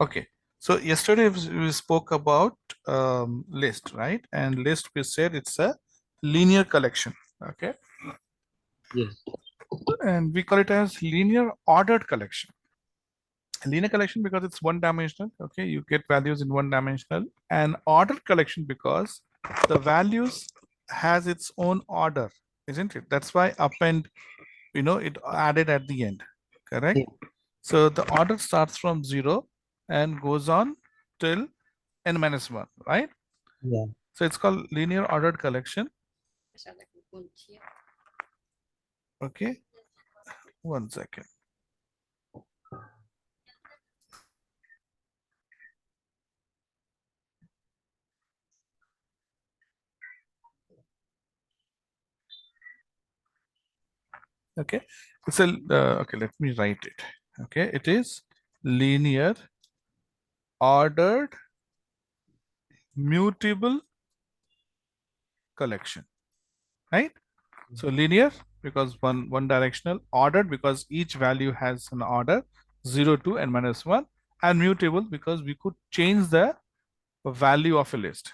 Okay. So yesterday we spoke about list, right? And list we said it's a linear collection. Okay. Yes. And we call it as linear ordered collection. Linear collection because it's one dimensional. Okay. You get values in one dimensional, and ordered collection because the values has its own order, isn't it? That's why append, it added at the end. Correct. Yeah. So the order starts from 0 and goes on till n minus 1, right? Yeah. So it's called linear ordered collection. Okay, 1 second. Okay, it's a okay. Let me write it. Okay, it is linear ordered mutable collection, right? So linear because one directional, ordered because each value has an order 0 to n minus 1, and mutable because we could change the value of a list,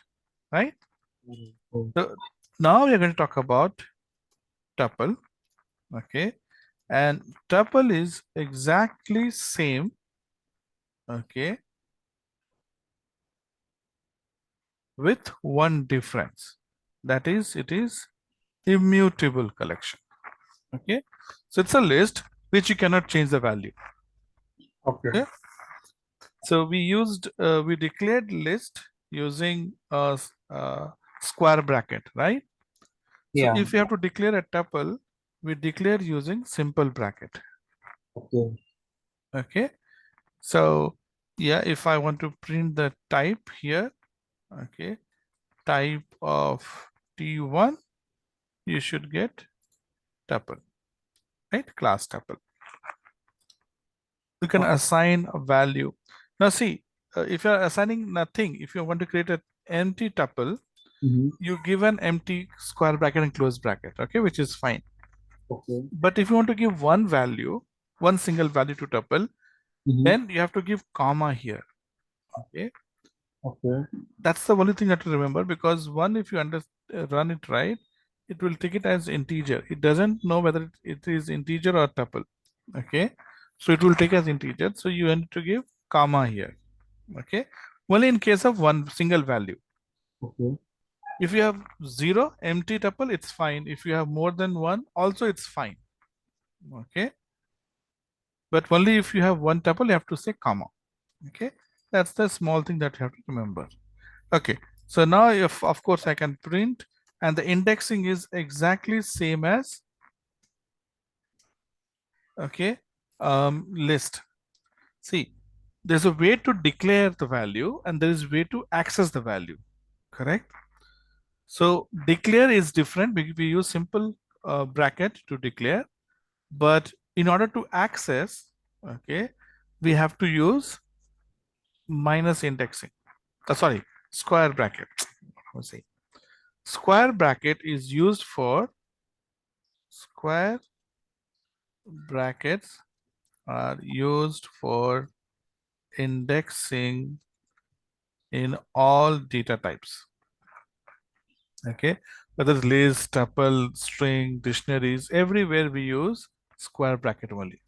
right? Oh, So now we are going to talk about tuple. Okay, and tuple is exactly same, okay, with one difference, that is it is immutable collection. Okay, so it's a list which you cannot change the value. okay. Okay, so we declared list using a square bracket, right? So Yeah. if you have to declare a tuple, we declare using simple bracket. Okay. Okay, so yeah, if I want to print the type here, okay, type of T1, you should get tuple, right? Class tuple. You can Okay. assign a value. Now see, if you're assigning nothing, if you want to create an empty tuple, Mm-hmm. you give an empty square bracket and close bracket, okay, which is fine. Okay. But if you want to give one value, one single value to tuple, Mm-hmm. then you have to give comma here. Okay, Okay. that's the only thing that to remember, because one, if you run it right, it will take it as integer. It doesn't know whether it is integer or tuple. Okay, so it will take as integer. So you need to give comma here. Okay, only in case of one single value. Okay. If you have zero empty tuple, it's fine. If you have more than one, also it's fine. Okay, but only if you have one tuple, you have to say comma. Okay, that's the small thing that you have to remember. Okay, so now if of course I can print, and the indexing is exactly same as, okay, list. See, there's a way to declare the value and there is way to access the value, correct? So declare is different. We use simple bracket to declare, but in order to access, okay, we have to use minus indexing. Sorry, square bracket. I was saying square bracket is used for, square brackets are used for indexing in all data types. Okay, whether it's list, tuple, string, dictionaries, everywhere we use square bracket only.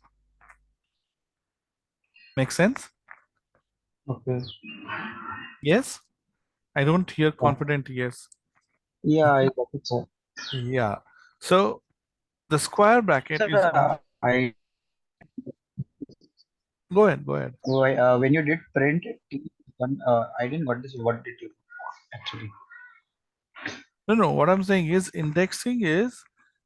Make sense? Okay. Yes, I don't hear Yeah. confident yes. Yeah, I got it, sir. Yeah, so the square bracket Sir, is on. Go ahead, go ahead. when you did print one, I didn't got this. What did you actually? No, no, what I'm saying is indexing is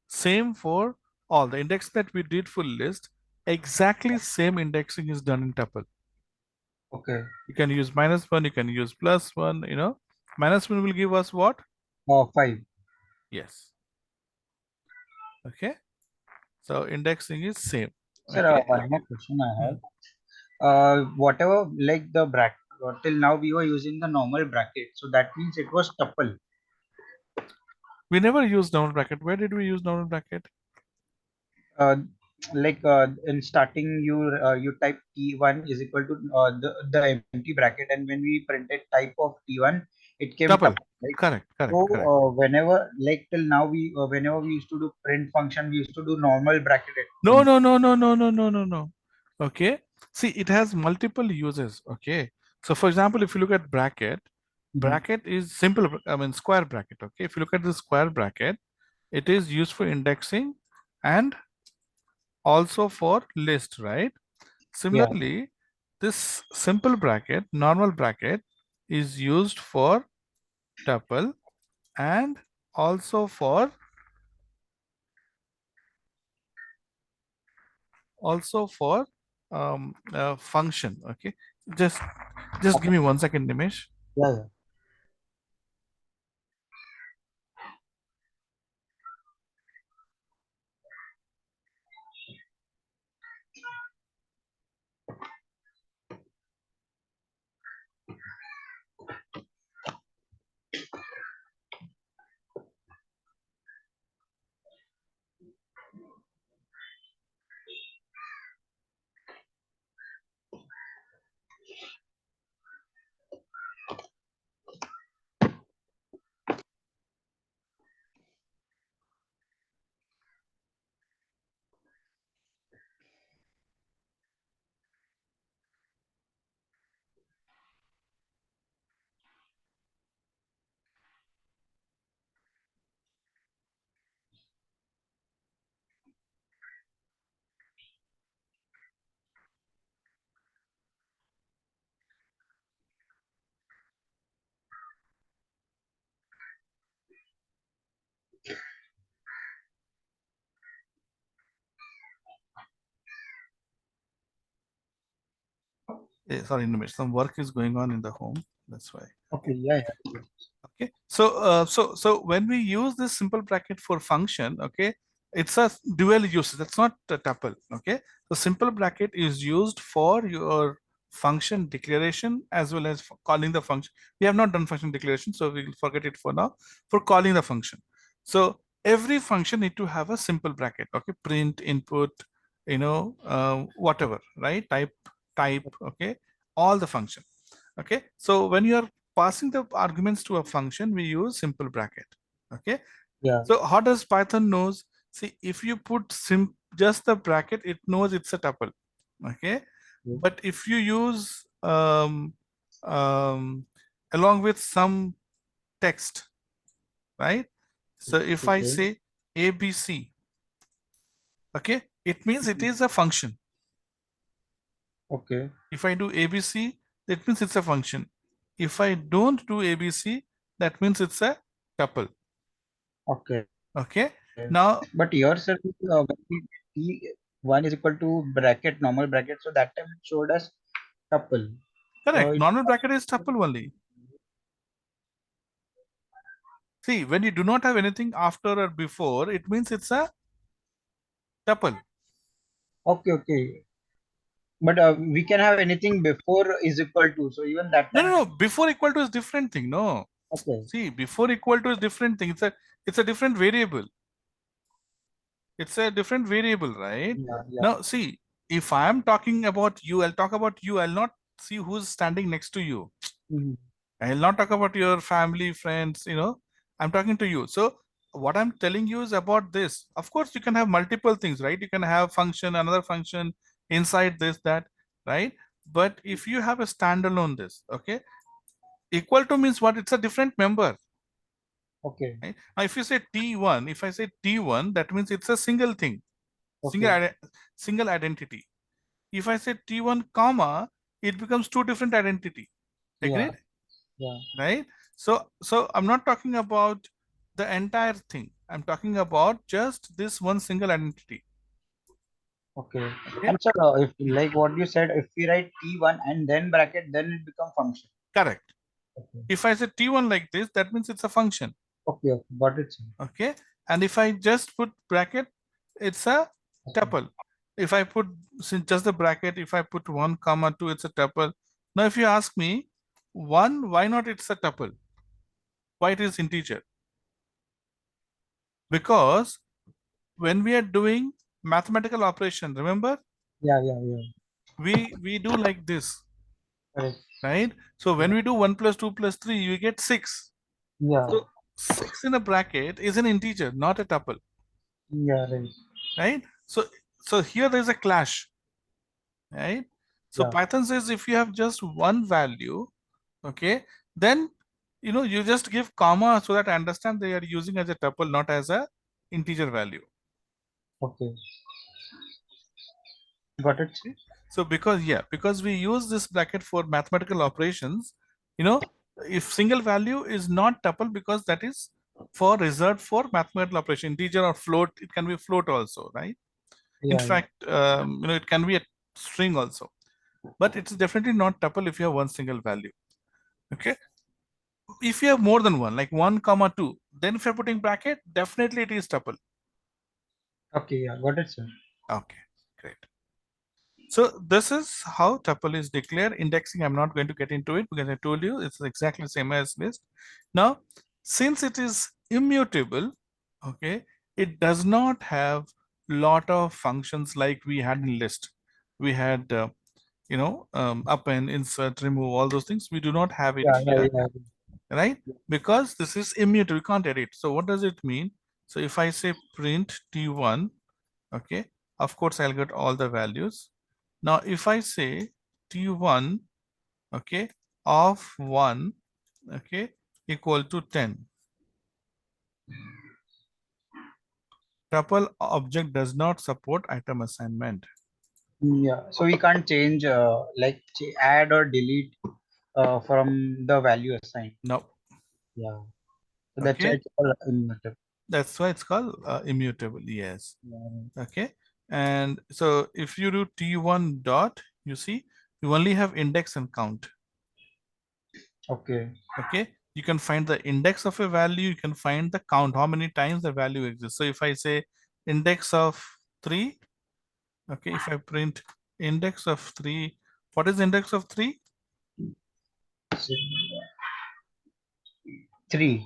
same for all. The index that we did for list, exactly same indexing is done in tuple. Okay. You can use -1, you can use +1, -1 will give us what? 5. Yes. Okay, so indexing is same. Sir, Okay, one more question I hmm. have. Whatever like the bracket till now we were using the normal bracket, so that means it was tuple. We never use normal bracket. Where did we use normal bracket? like in starting you type T1 is equal to the empty bracket, and when we printed type of T1 it came Tuple. tuple, right? Correct, So correct, correct. whenever, like till now, we whenever we used to do print function, we used to do normal bracket No, only. no, no, no, no, no, no, no, no. Okay. See, it has multiple uses. Okay. So, for example, if you look at bracket, Mhm. bracket is simple, I mean, square bracket. Okay. If you look at the square bracket, it is used for indexing and also for list, right? Yeah. Similarly, this simple bracket, normal bracket, is used for tuple and also for function. Okay, just give Okay. me 1 second, Nimesh. Yeah, yeah. Sorry, Nimesh, some work is going on in the home. That's why. Okay. Yeah, yeah. Okay, so when we use this simple bracket for function, okay, it's a dual use. That's not a tuple. Okay, so simple bracket is used for your function declaration as well as for calling the function. We have not done function declaration, so we'll forget it for now. For calling the function, so every function need to have a simple bracket. Okay, print, input, whatever, right? Type. Okay, all the function. Okay, so when you are passing the arguments to a function, we use simple bracket. Okay, Yeah. so how does Python knows? See, if you put just the bracket, it knows it's a tuple. Okay, Okay. but if you use um, along with some text, right? So if I Okay. say ABC, okay, it means it is a function. Okay. If I do ABC, that means it's a function. If I don't do ABC, that means it's a tuple. Okay. Okay. Now, But yours said when we T1 is equal to bracket, normal bracket, so that time it showed us tuple. So correct. it Normal bracket is tuple only. See, when you do not have anything after or before, it means it's a tuple. okay, okay. But we can have anything before is equal to. So even that No, no, time, no. Before equal to is different thing. No. okay. See, before equal to is different thing. It's a different variable. It's a different variable, right? Yeah, yeah. Now, see, if I am talking about you, I'll talk about you. I'll not see who's standing next to you. Mhm. I'll not talk about your family, friends, I'm talking to you. So what I'm telling you is about this. Of course, you can have multiple things, right? You can have function, another function inside this, that, right? But if you have a standalone this, okay, equal to means what? It's a different member, Okay, right? Now, if you say T1, if I say T1, that means it's a single thing, single, okay. single identity. If I say T1 comma, it becomes two different identity. Yeah, Agreed? yeah. Right? So I'm not talking about the entire thing. I'm talking about just this one single identity. Okay. Okay, And sir, if like what you said, if we write T1 and then bracket, then it become function. correct. Okay. If I say T1 like this, that means it's a function. Okay, okay. Got it, sir. Okay, and if I just put bracket, it's a Okay. tuple. If I put just the bracket, if I put 1 comma 2, it's a tuple. Now if you ask me 1, why not it's a tuple? Why it is integer? Because when we are doing mathematical operation. Remember, Yeah, yeah, yeah. we do like this, Correct. right? So when Yeah, we do 1 plus 2 plus 3, you get 6. yeah, So 6 in a bracket is an integer, not a tuple, yeah, right. right? So here there is a clash, right? So Yeah. Python says if you have just one value, okay, then you just give comma so that I understand they are using as a tuple, not as a integer value. Okay. Got it. Okay? So because we use this bracket for mathematical operations, you know, if single value is not tuple because that is for reserved for mathematical operation, integer or float, it can be float also, right? In Yeah, yeah. fact, it can be a string also, but it's definitely not tuple if you have one single value. Okay, if you have more than one, like 1 comma 2, then if you're putting bracket, definitely it is tuple. Okay, yeah, got it, sir. Okay, great. So this is how tuple is declared. Indexing, I'm not going to get into it because I told you it's exactly the same as list. Now, since it is immutable, okay, it does not have lot of functions like we had in list. We had append, insert, remove, all those things. We do not have it Yeah, yeah, here, yeah. right? Because this is immutable, we can't edit. So what does it mean? So if I say print t1, okay, of course I'll get all the values. Now if I say t1, okay, of 1, okay, equal to 10, tuple object does not support item assignment. Yeah. So we can't change, like add or delete from the value assigned. No. Yeah. So that's Okay, it's all immutable. that's why it's called immutable. Yes. Yeah. Okay, and so if you do t1 dot, you see you only have index and count. Okay. Okay, you can find the index of a value, you can find the count, how many times the value exists. So if I say index of 3, okay, if I print index of 3, what is index of 3? So, three.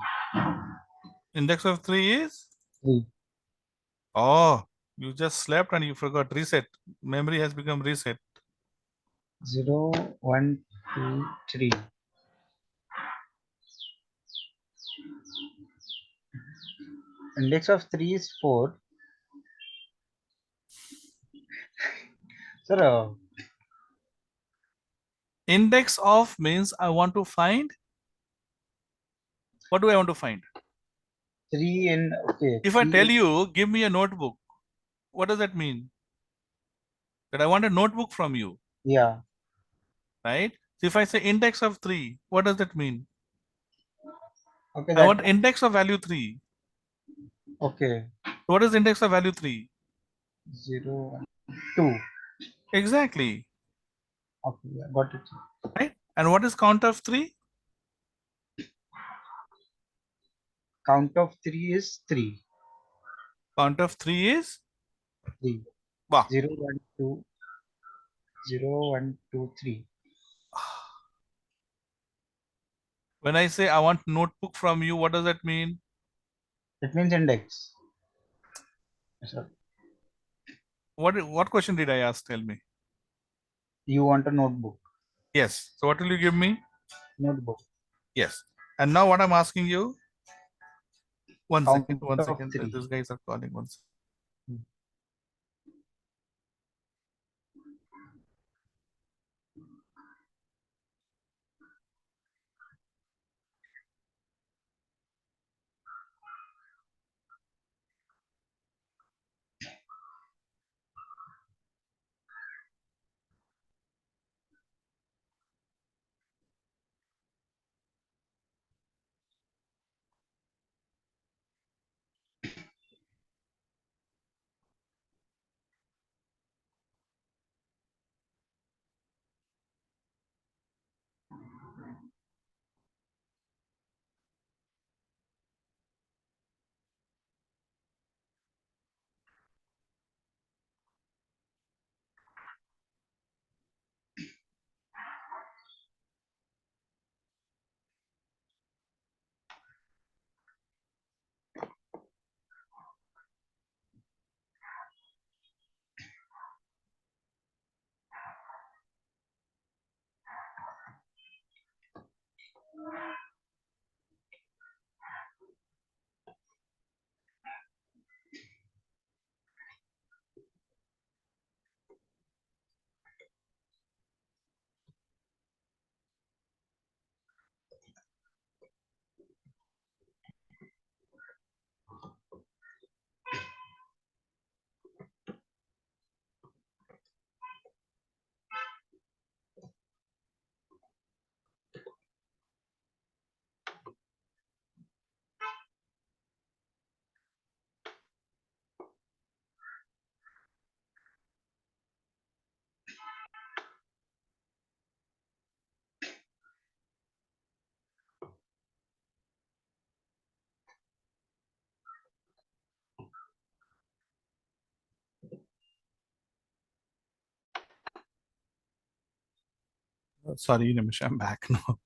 Index of 3 is, Three. oh, you just slept and you forgot, reset, memory has become reset. Zero, one, two, three. Index of three is four. Sir, Index of means I want to find, what do I want to find? three in, okay, If I tell three. you give me a notebook, what does that mean? That I want a notebook from you, Yeah. right? So if I say index of 3, what does that mean? Okay, I that. want index of value 3. Okay. So what is index of value 3? Zero, one, two. Exactly, Okay, yeah, got it. right? And what is count of 3? Count of three is three. Count of 3 is, Three. wow. Zero, one, two, zero, one, two, three. When I say I want notebook from you, what does that mean? That means index. Sorry. What question did I ask? Tell me. You want a notebook. Yes. So what will you give me? Notebook. Yes. And now what I'm asking you? One Count second. One of second. three. These guys are calling. One second. Hmm. Sorry, Nimish, I'm back now.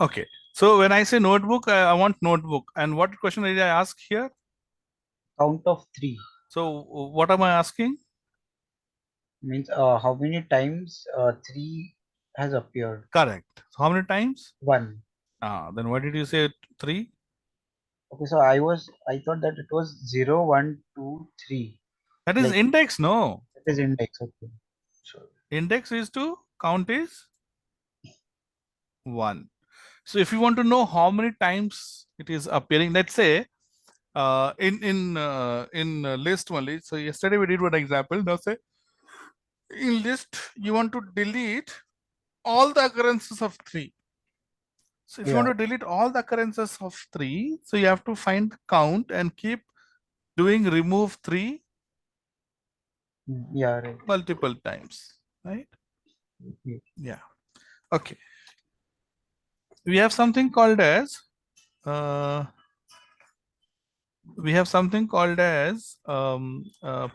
Okay. So when I say notebook, I want notebook. And what question did I ask here? Count of three So what am I asking? means how many times three has appeared? Correct. So how many times? One. Then what did you say? Three? Okay, so I thought that it was 0, 1, 2, 3. That is Like index, no. it is index. Okay. So Index is to count is 1. So if you want to know how many times it is appearing, let's say in list only. So yesterday we did one example. Now say in list you want to delete all the occurrences of 3. So if you want yeah. to delete all the occurrences of 3, so you have to find count and keep doing remove 3 Yeah, right. multiple times, right? Yeah. Yeah. Okay. We have something called as uh,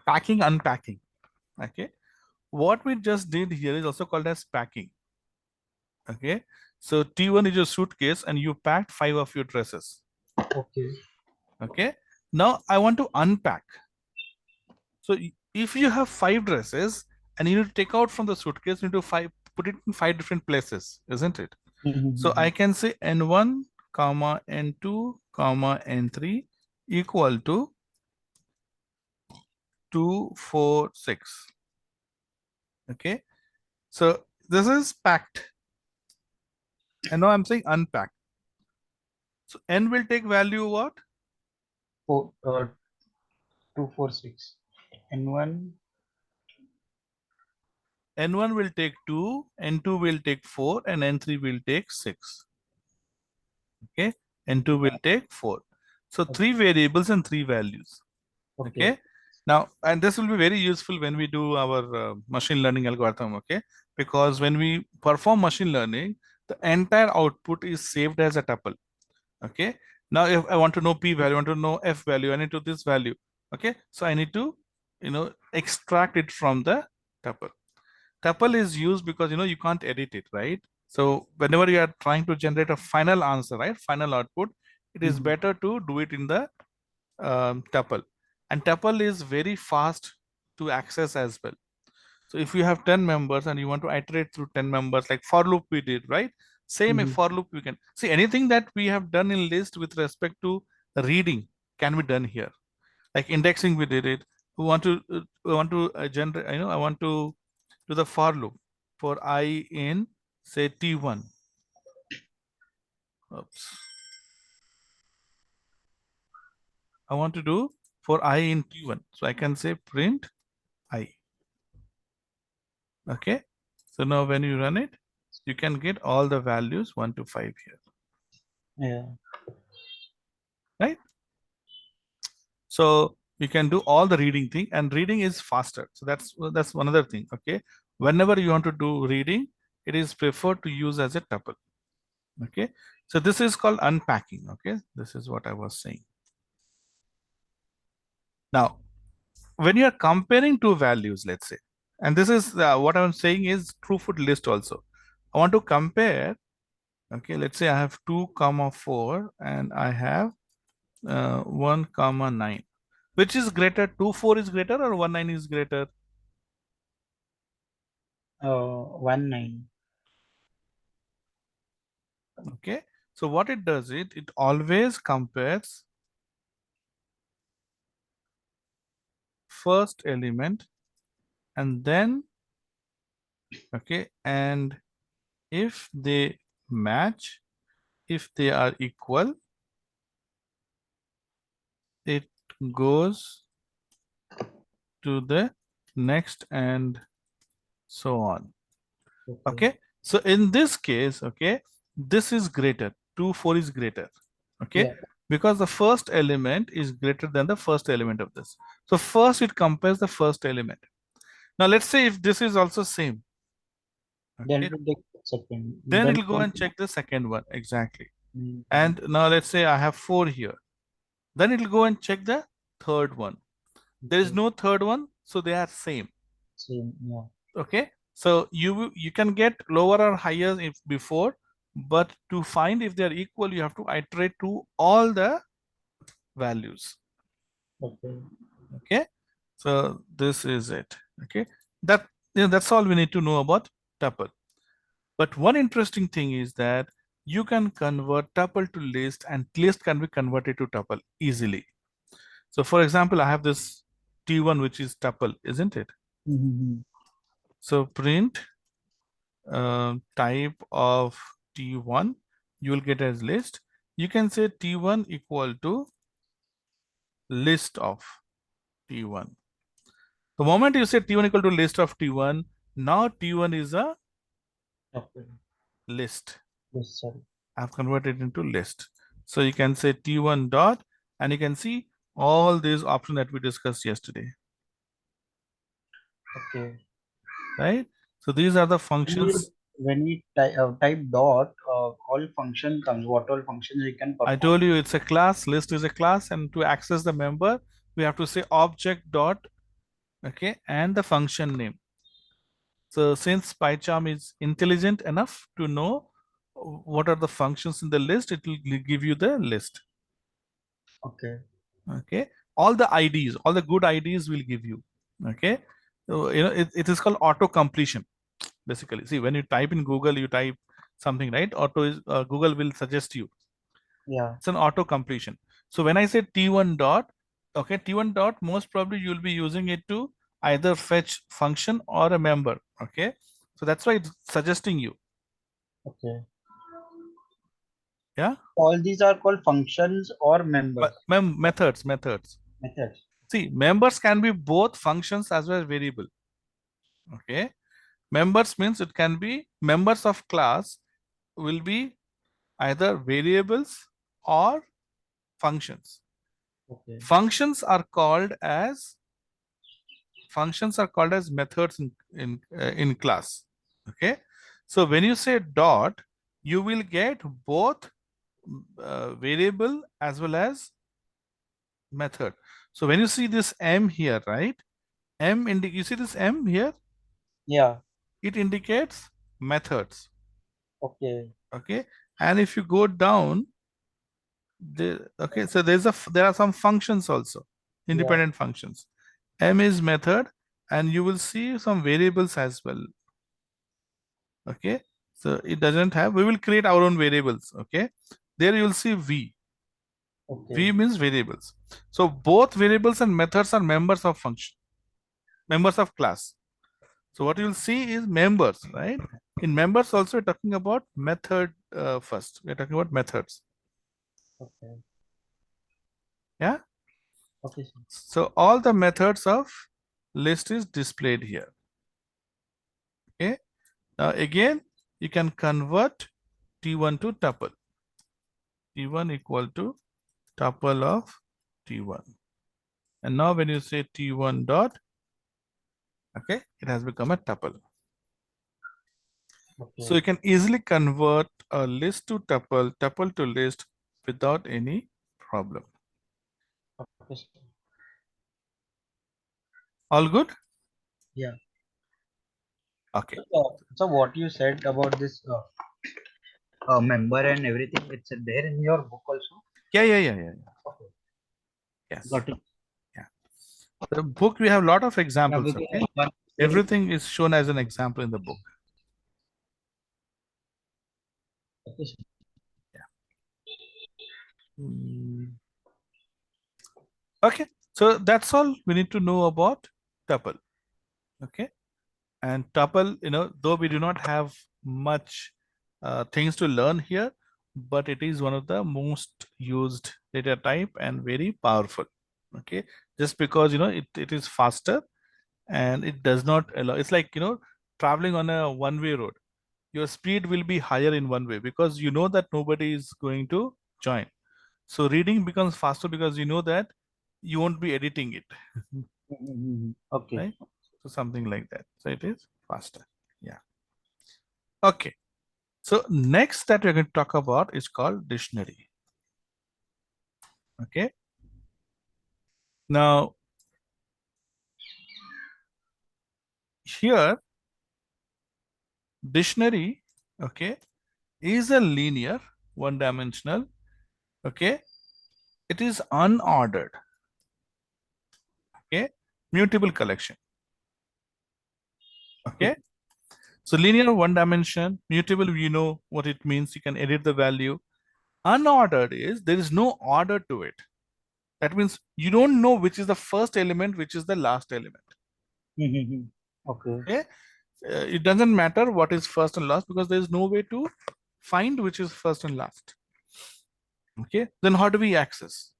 packing unpacking. Okay. What we just did here is also called as packing. Okay. So T1 is your suitcase and you packed 5 of your dresses. Okay. Okay. Now I want to unpack. So if you have 5 dresses and you need to take out from the suitcase, you need to put it in 5 different places, isn't it? So Mm-hmm. I can say N1, comma N2, comma N3 equal to 2, 4, 6. Okay. So this is packed. And now I'm saying unpacked. So N will take value what? Four, 2, 4, 6. And one. N1 will take 2, N2 will take 4, and N3 will take 6. Okay. N2 will take 4. So Okay. 3 variables and 3 values. Okay. Okay. Now, and this will be very useful when we do our machine learning algorithm. Okay. Because when we perform machine learning, the entire output is saved as a tuple. Okay. Now, if I want to know p value, I want to know f value, I need to this value. Okay. So I need to, extract it from the tuple. Tuple is used because you can't edit it, right? So whenever you are trying to generate a final answer, right, final output, it is Mm-hmm. better to do it in the tuple. And tuple is very fast to access as well. So if you have 10 members and you want to iterate through 10 members, like for loop we did, right? Same a Mm-hmm. for loop we can see anything that we have done in list with respect to reading can be done here. Like indexing we did it. We want to generate, I want to do the for loop for I in say T1. Oops. I want to do for I in T1. So I can say print I. Okay. So now when you run it, you can get all the values 1 to 5 here, Yeah. right? So you can do all the reading thing and reading is faster. So that's one other thing. Okay. Whenever you want to do reading, it is preferred to use as a tuple. Okay. So this is called unpacking. Okay. This is what I was saying. Now, when you are comparing two values, let's say, and this is what I'm saying is true food list also. I want to compare. Okay. Let's say I have 2 comma 4 and I have 1 comma 9. Which is greater? 2 4 is greater or 1 9 is greater? 1, 9. Okay. So what it does, it always compares first element and then, okay, and if they match, if they are equal, it goes to the next and so on. Okay. Okay, so in this case, okay, this is greater, 2 4 is greater, okay, Yeah. because the first element is greater than the first element of this. So first it compares the first element. Now let's say if this is also same, Then okay, it will take second. then Then it'll go and check the second one exactly. mm, And now let's say I have 4 here, then it'll go and check the third one. There is okay. no third one, so they are same. Same. Yeah. Okay, so you can get lower or higher if before, but to find if they are equal you have to iterate to all the values. Okay. Okay, so this is it. Okay, that, that's all we need to know about tuple. But one interesting thing is that you can convert tuple to list and list can be converted to tuple easily. So for example, I have this t1 which is tuple, isn't it? Mm-hmm. So print type of t1, you will get as list. You can say t1 equal to list of t1. The moment you say t1 equal to list of t1, now t1 is a Okay. list. Yes, sorry. I've converted into list. So you can say t1 dot, and you can see all these options that we discussed yesterday, Okay. right? So these are the When you functions. type dot, all function comes. What all functions we can I perform? told you it's a class, list is a class, and to access the member, we have to say object dot, okay, and the function name. So since PyCharm is intelligent enough to know what are the functions in the list, it will give you the list. Okay. Okay, all the IDs, all the good IDs will give you. Okay, so it is called auto completion. Basically, see, when you type in Google, you type something, right? Auto is Google will suggest you. Yeah. It's an auto completion. So when I say t1 dot, okay, t1 dot, most probably you'll be using it to either fetch function or a member. Okay, so that's why it's suggesting you. Okay. Yeah, All these are called functions or members. methods. Methods. See, members can be both functions as well as variable. Okay, members means it can be members of class will be either variables or functions. Okay. Functions are called as methods in class. Okay, so when you say dot, you will get both variable as well as method. So when you see this m here, right, you see this m here, Yeah. it indicates methods. Okay. Okay, and if you go down, okay, so there are some functions also, Yeah. independent functions. M is method, and you will see some variables as well. Okay, so it doesn't have, we will create our own variables. Okay, there you will see v Okay. means variables. So both variables and methods are members of function, members of class. So what you will see is members, right? In members also we're talking about method. First we're talking about methods. Okay. Yeah, Okay, sir. so all the methods of list is displayed here. Okay, now again you can convert t1 to tuple, t1 equal to tuple of t1. And now when you say t1 dot, okay, it has become a tuple. So Okay. you can easily convert a list to tuple, tuple to list without any problem. Okay, sir. All good? Yeah. Okay. So what you said about this member and everything, it's there in your book also. Yeah. Okay. Yes. Got it. Yeah. The book, we have a lot of Yeah, examples. because Okay. one thing. Everything is shown as an example in the book. Okay, sir. Yeah. Mm. Okay, so that's all we need to know about tuple. Okay, and tuple, though we do not have much things to learn here, but it is one of the most used data type and very powerful. Okay, just because it is faster and it does not allow. It's like traveling on a one-way road. Your speed will be higher in one way because you know that nobody is going to join. So reading becomes faster because you know that you won't be editing it, Okay. right? So something like that. So it is faster. Yeah. Okay. So next that we're going to talk about is called dictionary. Okay. Now here dictionary, okay, is a linear, one dimensional, okay. It is unordered, okay, mutable collection. Okay. So linear, one dimension, mutable, you know what it means. You can edit the value. Unordered is there is no order to it. That means you don't know which is the first element, which is the last element. Okay. Okay. It doesn't matter what is first and last because there is no way to find which is first and last. Okay. Then how do we access?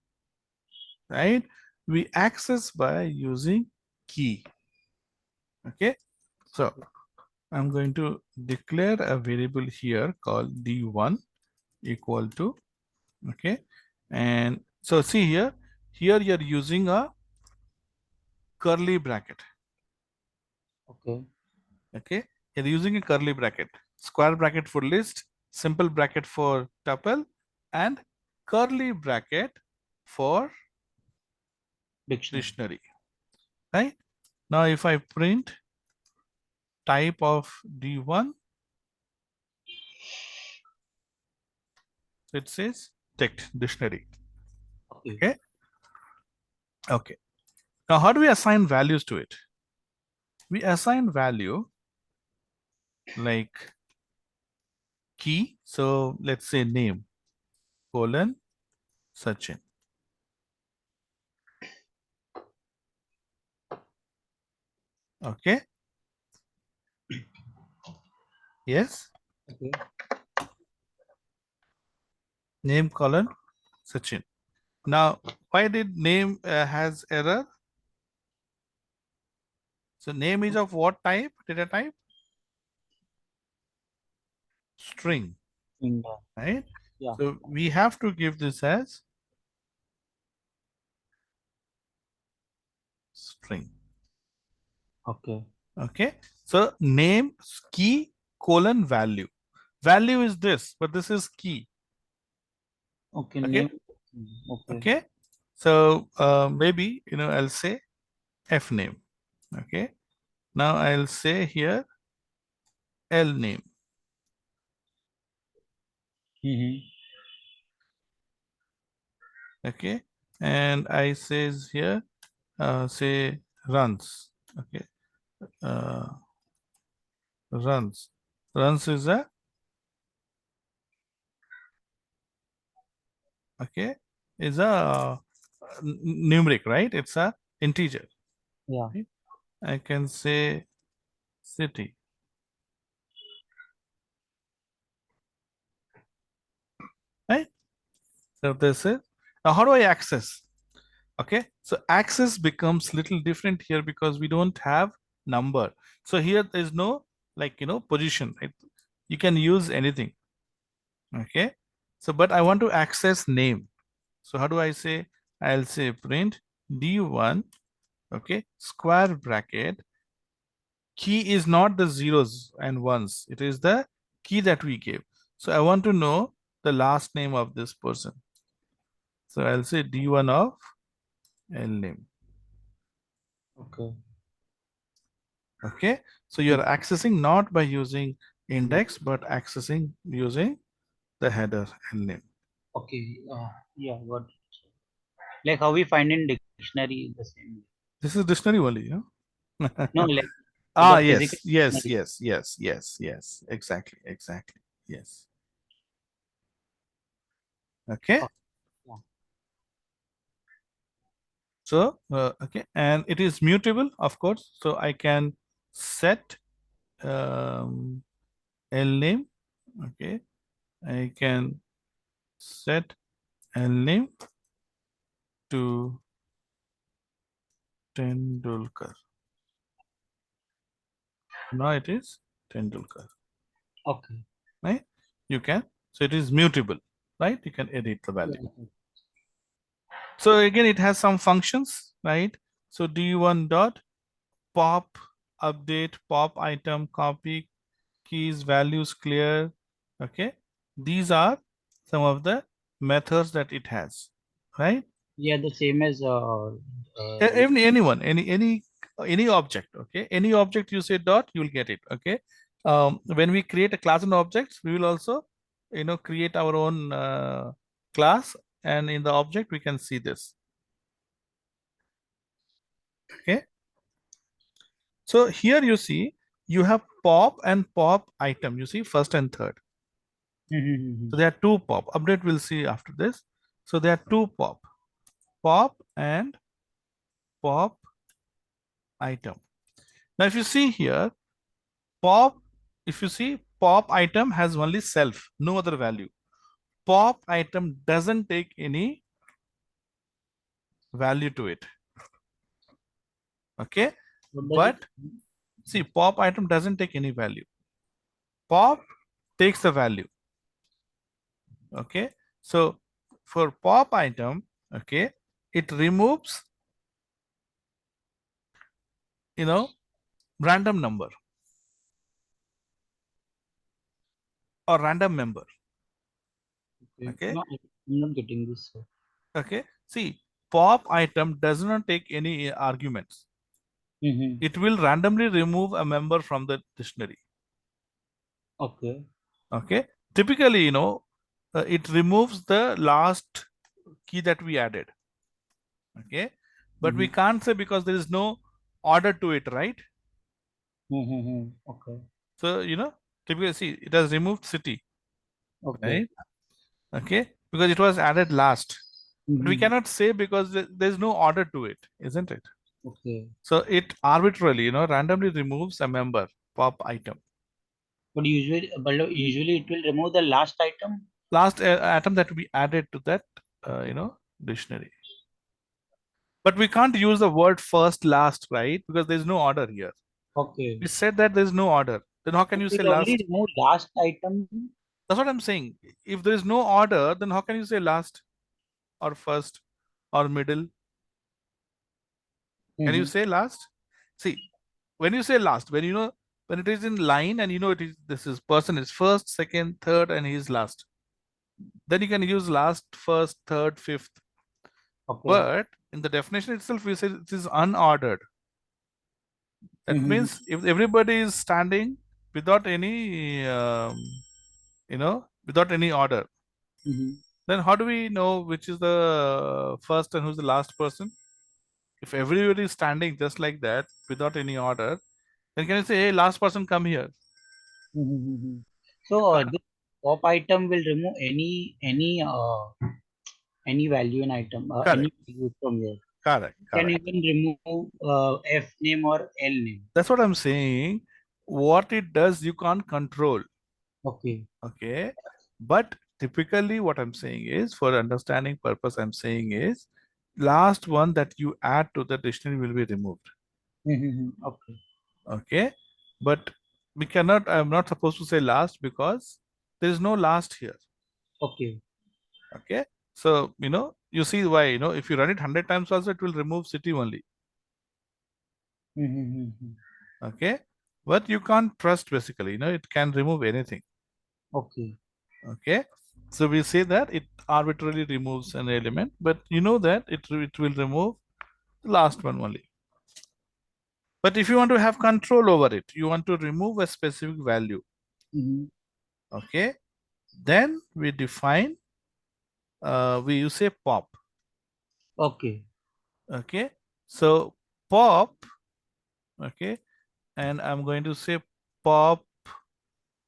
Right? We access by using key. Okay. So I'm going to declare a variable here called d1 equal to, okay, and so see here you're using a curly bracket. Okay. Okay, you're using a curly bracket, square bracket for list, simple bracket for tuple, and curly bracket for Dictionary. dictionary. Right, now if I print type of d1, it says text dictionary. Okay. Okay. Okay, now how do we assign values to it? We assign value like key, so let's say name colon Sachin. Okay. Yes. Okay. Name colon Sachin. Now, why did name has error? So name is of what type? Data type? String, In right? yeah. So we have to give this as string. Okay. Okay. So name key colon value. Value is this, but this is key. Okay. Okay. Name. Okay. Okay. So maybe I'll say F name. Okay. Now I'll say here L name. Mm-hmm. Okay, and I says here say runs. Okay, uh, runs is a, okay, is a numeric, right? It's a integer, Yeah. right? I can say city, right? So this is, now how do I access? Okay, so access becomes little different here because we don't have number. So here there's no like position, right? You can use anything. Okay, so but I want to access name. So how do I say? I'll say print d1, okay, square bracket. Key is not the zeros and ones, it is the key that we gave. So I want to know the last name of this person. So I'll say d1 of L name. Okay. Okay, so you're accessing not by using index but accessing using the header L name. Okay. Yeah. What? Like how we find in dictionary the same. This is dictionary only, yeah. No, like Ah, the physical yes, yes, dictionary. yes, yes, yes, yes, exactly, exactly, yes. Okay, Okay. So okay, and it is mutable, of course, so I can set um, L name. Okay, I can set L name to Tendulkar. Now it is Tendulkar, Okay. right? You can, so it is mutable, right? You can edit the Yeah. value. So again, it has some functions, right? So do1 dot pop update, pop item, copy keys, values clear. Okay, these are some of the methods that it has, right? Yeah, the same as Anyone, any object. Okay, any object you say dot, you will get it. Okay, when we create a class and objects, we will also create our own class, and in the object we can see this. Okay, so here you see you have pop and pop item, you see first and third. So there are two pop. Update we'll see after this. So there are two pop. Pop and pop item. Now if you see here, pop, if you see pop item has only self, no other value. Pop item doesn't take any value to it. Okay. what does it? But see, pop item doesn't take any value. Pop takes the value. Okay. So for pop item, okay, it removes, random number or random member. Okay. Okay. No, I'm not getting this. Okay. See, pop item does not take any arguments. Mm-hmm. It will randomly remove a member from the dictionary. Okay. Okay. Typically, it removes the last key that we added. Okay. But we Mm-hmm. can't say because there is no order to it, right? Mm-hmm. Okay. So, typically, see, it has removed city, Okay. right? Okay. Because it was added last. But we Mm-hmm. cannot say because there's no order to it, isn't it? Okay. So it arbitrarily, randomly removes a member, pop item. But usually it will remove the last item. Last atom that we added to that, dictionary. But we can't use the word first, last, right? Because there's no order here. Okay. We said that there's no order. Then how can It you say will only last? remove last item. That's what I'm saying. If there is no order, then how can you say last or first or middle? Can you Mm-hmm. say last? See, when you say last, when it is in line and it is this is person is first, second, third, and he is last, then you can use last, first, third, fifth. Okay. But in the definition itself, we say it is unordered. That Mm-hmm. means if everybody is standing without any, without any order, Mm-hmm. then how do we know which is the first and who's the last person? If everybody is standing just like that without any order, then can you say, hey, last person come here? Mm-hmm. You So can't. this pop item will remove any value in item, any Correct. value from here. Correct. You can Correct. even remove F name or L name. That's what I'm saying. What it does, you can't control. Okay. Okay. But typically what I'm saying is, for understanding purpose, I'm saying is last one that you add to the dictionary will be removed. Mm-hmm. Okay. Okay. But I'm not supposed to say last because there is no last here. Okay. Okay. So, you see why, if you run it 100 times also, it will remove city only. Mm-hmm. Okay. But you can't trust basically, it can remove anything. Okay. Okay. So we say that it arbitrarily removes an element, but you know that it will remove the last one only. But if you want to have control over it, you want to remove a specific value. Mm-hmm. Okay. Then we define, we use a pop. Okay. Okay. So pop, okay, and I'm going to say pop,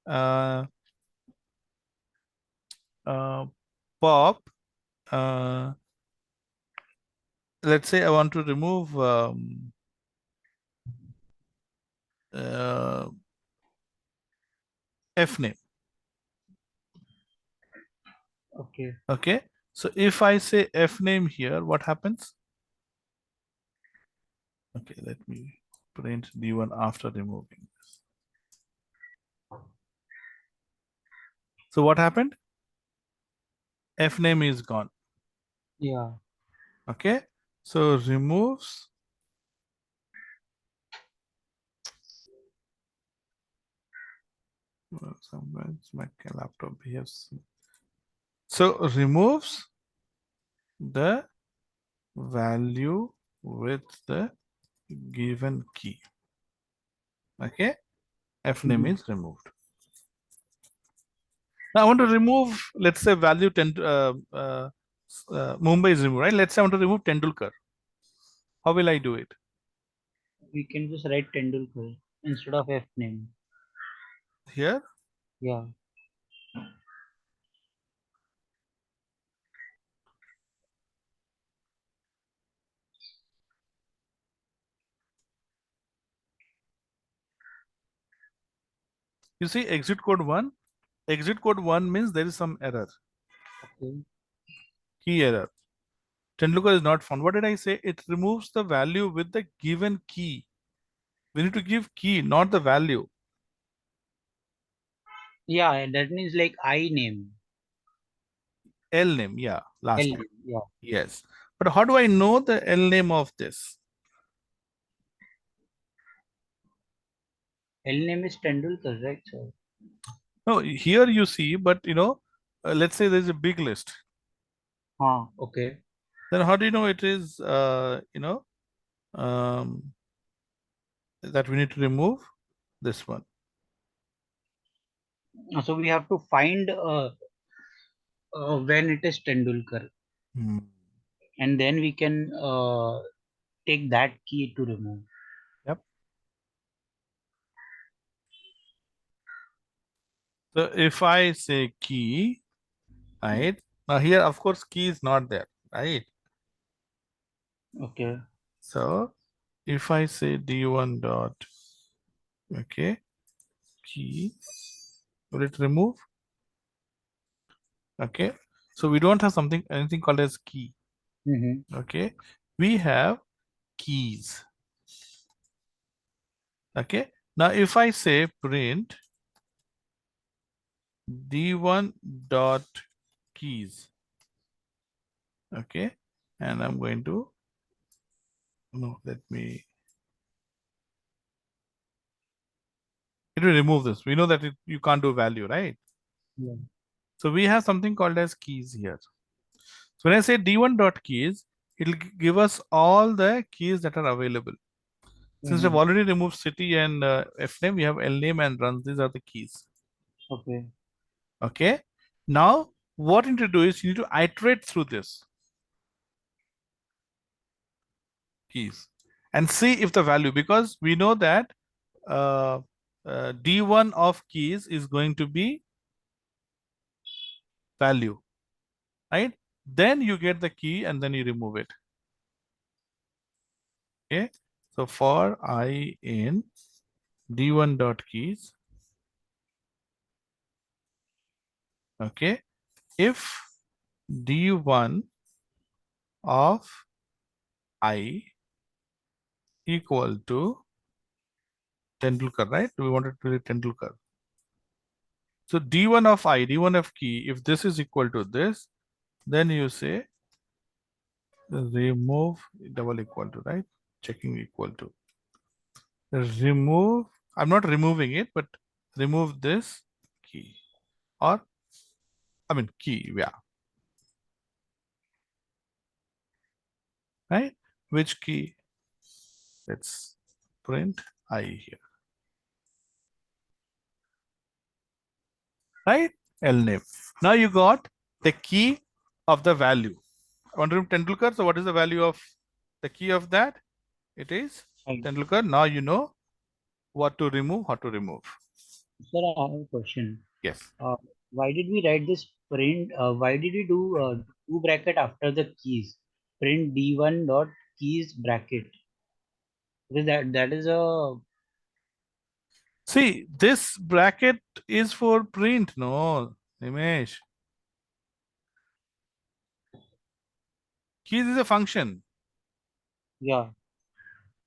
uh, uh, pop, uh, let's say I want to remove uh, F name. Okay. Okay. So if I say F name here, what happens? Okay, let me print D1 after removing this. So what happened? F name is gone. Yeah. Okay. So removes. Well, sometimes my laptop behaves. So removes the value with the given key. Okay. F name Mhm. is removed. Now I want to remove, let's say, value 10. Mumbai is removed, right? Let's say I want to remove Tendulkar. How will I do it? We can just write Tendulkar instead of F name. Here, Yeah. you see exit code 1. Exit code 1 means there is some error, Okay. key error. Tendulkar is not found. What did I say? It removes the value with the given key. We need to give key, not the value. Yeah, that means like I name. L name, yeah, L last name. name. Yeah. Yes. But how do I know the L name of this? L name is Tendulkar, right? So, No, here you see, but let's say there's a big list. okay. Then how do you know it is, um, that we need to remove this one? So we have to find when it is Tendulkar, Hmm. and then we can take that key to remove. Yep. So if I say key, right? Now here, of course, key is not there, right? Okay. So if I say d1 dot, okay, key, will it remove? Okay. So we don't have something, anything called as key. Mm-hmm. Okay. We have keys. Okay. Now if I say print d1 dot keys, okay, and I'm going to, no, let me, it will remove this. We know that you can't do value, right? Yeah. So we have something called as keys here. So when I say d1 dot keys, it'll give us all the keys that are available. Since we've Mm-hmm. already removed city and fname, we have lname and runs. These are the keys. Okay. Okay. Now, what you need to do is you need to iterate through this keys and see if the value, because we know that uh, d1 of keys is going to be value, right? Then you get the key and then you remove it. Okay. So for I in d1 dot keys, okay, if d1 of I equal to Tendulkar, right? We wanted to be Tendulkar. So d1 of I, d1 of key, if this is equal to this, then you say remove double equal to, right? Checking equal to. Remove, I'm not removing it, but remove this key. Or, I mean, key, yeah. Right? Which key? Let's print I here. Right? L name. Now you got the key of the value. I want to remove Tendulkar. So what is the value of the key of that? It is Fine. Tendulkar. Now you know what to remove, how to remove. Sir, I have a question. Yes. Why did we write this print? Why did we do two bracket after the keys? print d1 dot keys bracket, because that is a, See, this bracket is for print, no, Nimesh. Keys is a function. yeah,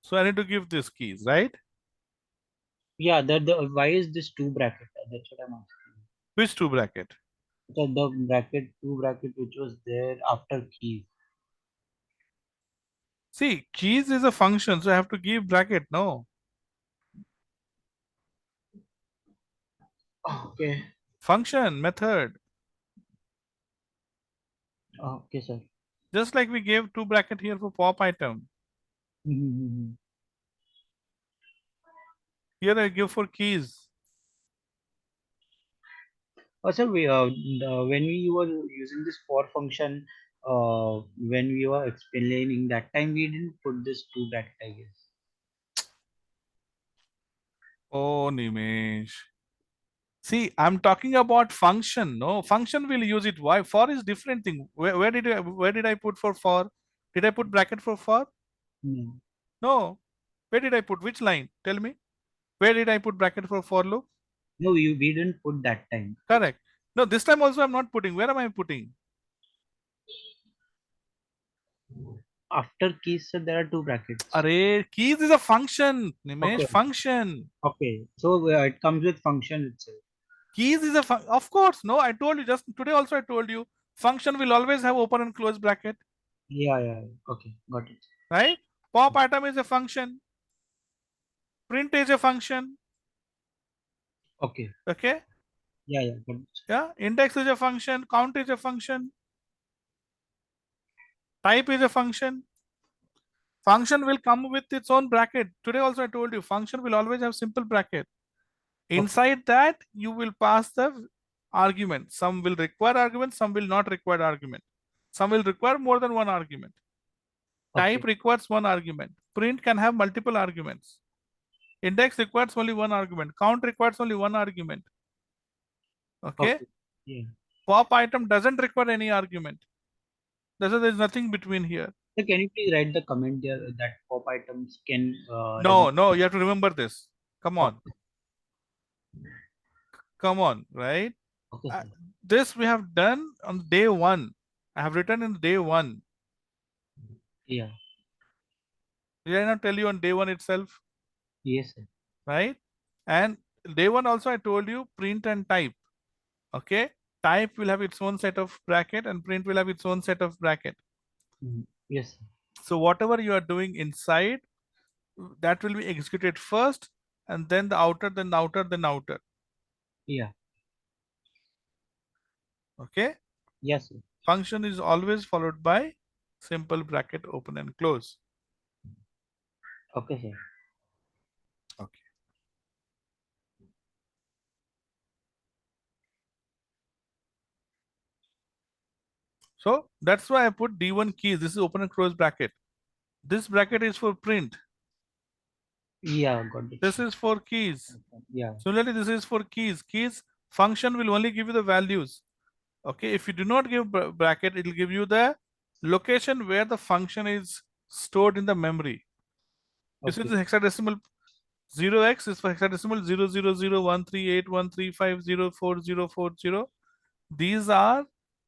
So I need to give this keys, right? yeah, that the why is this two bracket? That's what I'm asking. Which two bracket? The bracket, two bracket which was there after keys. See, keys is a function, so I have to give bracket, no. Okay. Function, method. Okay, sir. Just like we gave two bracket here for pop item. Mm-hmm. Here I give for keys. Also, when we were using this for function, when we were explaining that time, we didn't put this two bracket, I guess. Oh, Nimesh. See, I'm talking about function. No, function will use it. Why? For is different thing. Where did I put for? Did I put bracket for? No, No. Where did I put? Which line? Tell me. Where did I put bracket for loop? no, we didn't put that time. Correct. No, this time also I'm not putting. Where am I putting? After keys, sir, there are two brackets. Array, keys is a function, Nimesh, Okay, function. okay. So it comes with function itself. Keys is a of course. No, I told you just today also I told you function will always have open and close bracket, Yeah, yeah. Yeah. Okay, got it. right? Pop item is a function, print is a function, Okay. okay? Yeah, yeah, got it. Yeah, index is a function, count is a function, type is a function. Function will come with its own bracket. Today also I told you function will always have simple bracket. Okay, Inside that you will pass the argument. Some will require argument, some will not require argument. Some will require more than one argument. Type okay, requires one argument. Print can have multiple arguments. Index requires only one argument. Count requires only one argument. Okay. okay. Yeah. Pop item doesn't require any argument. There's nothing between here. So can you please write the comment there that pop items can No, no, you have to remember this. Come on. Okay, Come on, right? okay, Uh, sir. this we have done on day one. I have written in day one. Yeah. Did I not tell you on day one itself? Yes, sir. Right? And day one also I told you print and type. Okay. Type will have its own set of bracket and print will have its own set of bracket. Yes, sir. So whatever you are doing inside, that will be executed first, and then the outer, then the outer, then outer. Yeah. Okay. Yes, sir. Function is always followed by simple bracket open and close. Okay, sir. Okay. So that's why I put D1 keys. This is open and close bracket. This bracket is for print. Yeah, got it. This is for keys. Yeah. Similarly, this is for keys. Keys function will only give you the values. Okay. If you do not give bracket, it will give you the location where the function is stored in the memory. You see Okay. the hexadecimal 0x is for hexadecimal 000138135040040. These are,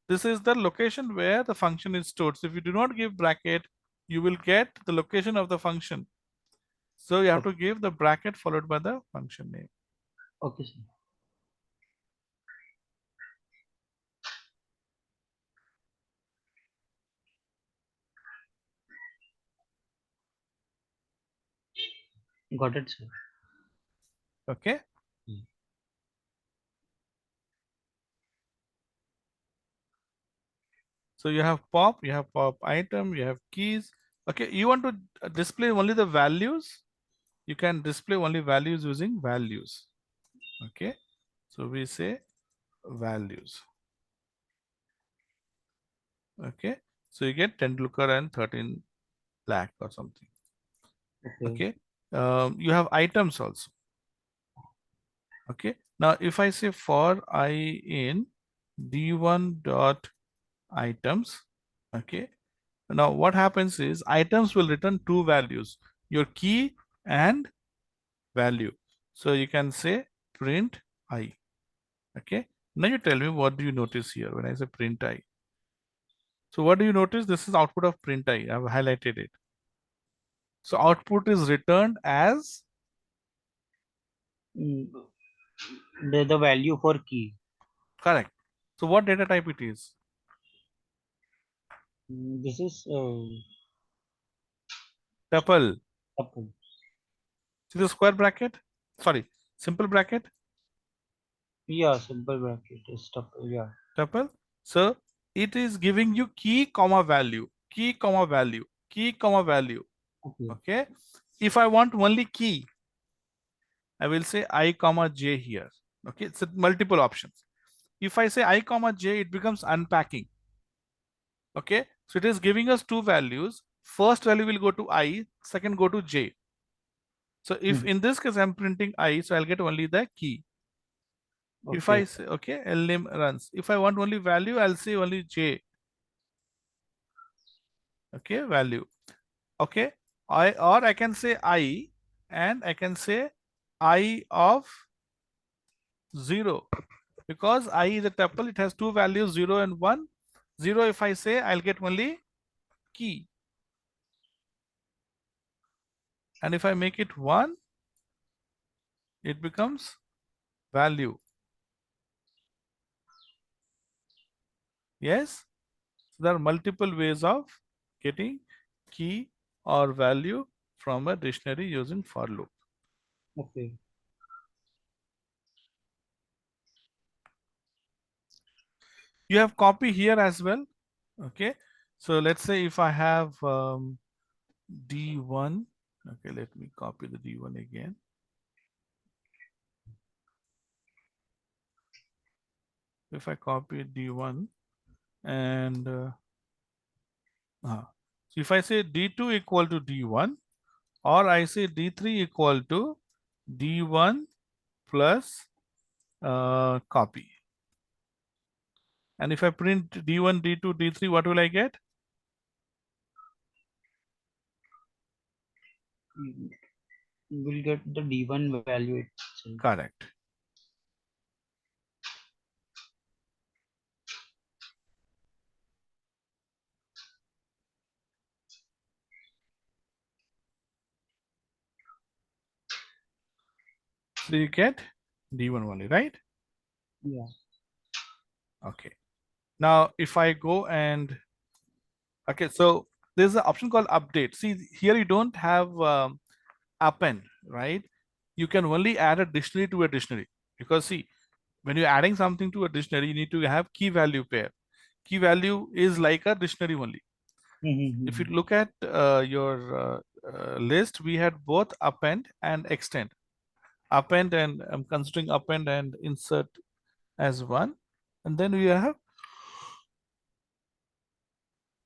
this is the location where the function is stored. So if you do not give bracket, you will get the location of the function. So you have Okay. to give the bracket followed by the function name. Okay, sir. Got it, sir. Okay. Mm. So you have pop item, you have keys. Okay. You want to display only the values. You can display only values using values. Okay. So we say values. Okay. So you get 10 looker and 13 lakh or something. Okay. Okay. You have items also. Okay. Now if I say for I in d1 dot items, okay, Now what happens is items will return two values, your key and value. So you can say print I. Okay. Now you tell me, what do you notice here when I say print I? So what do you notice? This is output of print I. I've highlighted it. So output is returned as Mm, the value for key. correct. So what data type it is? This is Tuple. tuple. See the square bracket? Sorry, simple bracket, Yeah, simple bracket is tuple. Yeah. tuple. So it is giving you key comma value, key comma value, key comma value. Okay. Okay. If I want only key, I will say I comma j here. Okay, it's multiple options. If I say I comma j, it becomes unpacking. Okay, so it is giving us two values. First value will go to I, second go to j. So if Mhm. in this case I'm printing I, so I'll get only the key. If I Okay. say, okay, lname runs. If I want only value, I'll say only j. Okay, value. Okay, I can say I, and I can say I of 0, because I is a tuple. It has two values, 0 and 1. 0, if I say, I'll get only key, and if I make it 1, it becomes value. Yes, so there are multiple ways of getting key or value from a dictionary using for loop. Okay. You have copy here as well. Okay, so let's say if I have d1. Okay, let me copy the d1 again. If I copy d1 and so if I say d2 equal to d1, or I say d3 equal to d1 plus copy, and if I print d1, d2, d3, what will I get? You will get the D1 value itself. Correct. So you get d1 only, right? Yeah. Okay. Now if I go and okay, so there's an option called update. See here, you don't have append, right? You can only add a dictionary to a dictionary, because see, when you're adding something to a dictionary, you need to have key value pair. Key value is like a dictionary only. If you Mm-hmm. look at your list, we had both append and extend. Append, and I'm considering append and insert as one, and then we have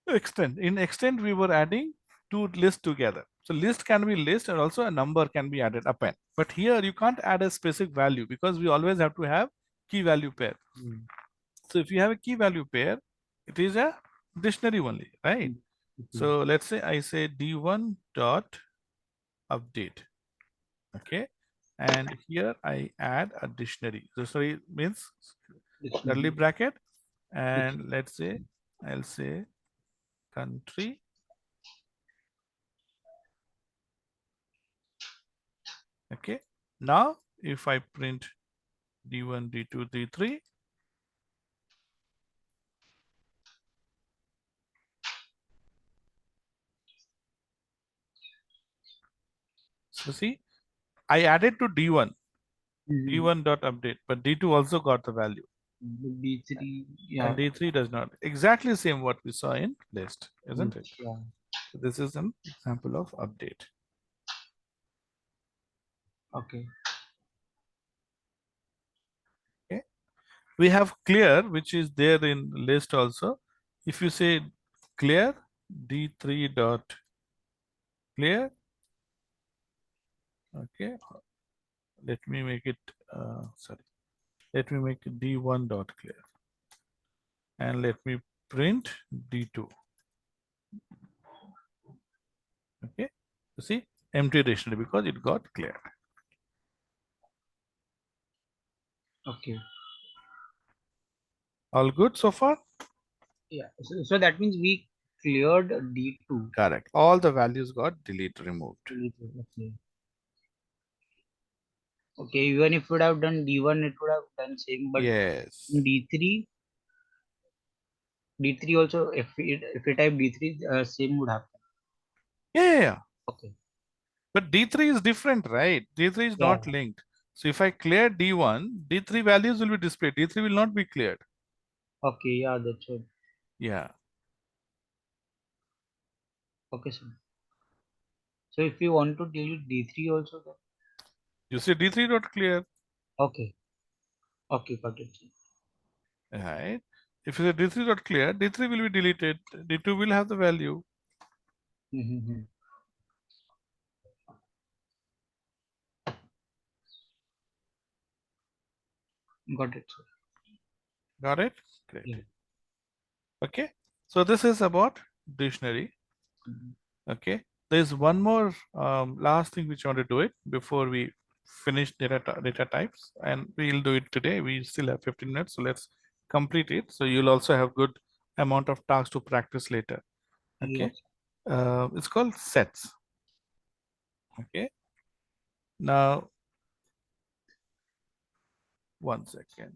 extend. In extend, we were adding two lists together. So list can be list, and also a number can be added append. But here you can't add a specific value, because we always have to have key value pair. So if you have a key value pair, it is a dictionary only, right? Okay. So let's say I say d1 dot update. Okay, and here I add a dictionary. Dictionary means curly Dictionary. bracket, Dic- and let's say I'll say country. Okay, now if I print d1, d2, d3, so see, I added to d1, Mhm. d1 dot update, but d2 also got the value, The D3. and Yeah. d3 does not. Exactly same what we saw in list, isn't it? Yeah. So this is an example of update. Okay. Okay, we have clear, which is there in list also. If you say clear d3 dot clear, okay, let me make it sorry, let me make it d1 dot clear, and let me print d2. Okay, you see, empty dictionary because it got cleared. Okay. All good so far? Yeah. So that means we cleared D2. Correct. All the values got deleted, removed. Okay. Okay. Even if we would have done D1, it would have done same. But in Yes. D3 also, if we type D3, same would happen. Yeah, yeah, yeah. Okay. But D3 is different, right? D3 is Yeah. not linked. So if I clear D1, D3 values will be displayed. D3 will not be cleared. Okay. Yeah. That's it. Yeah. Okay, sir. So if you want to delete D3 also, then You see D3 not clear, okay. Okay. Got it, sir. right? If you say D3 not clear, D3 will be deleted. D2 will have the value. Mm-hmm. Got it, sir. Got it? Great. Yeah. Okay. So this is about dictionary. Mhm. Okay. There's one more last thing which I want to do it before we finish data types, and we'll do it today. We still have 15 minutes, so let's complete it. So you'll also have good amount of tasks to practice later. Okay. Yes. It's called sets. Okay. Now, one second.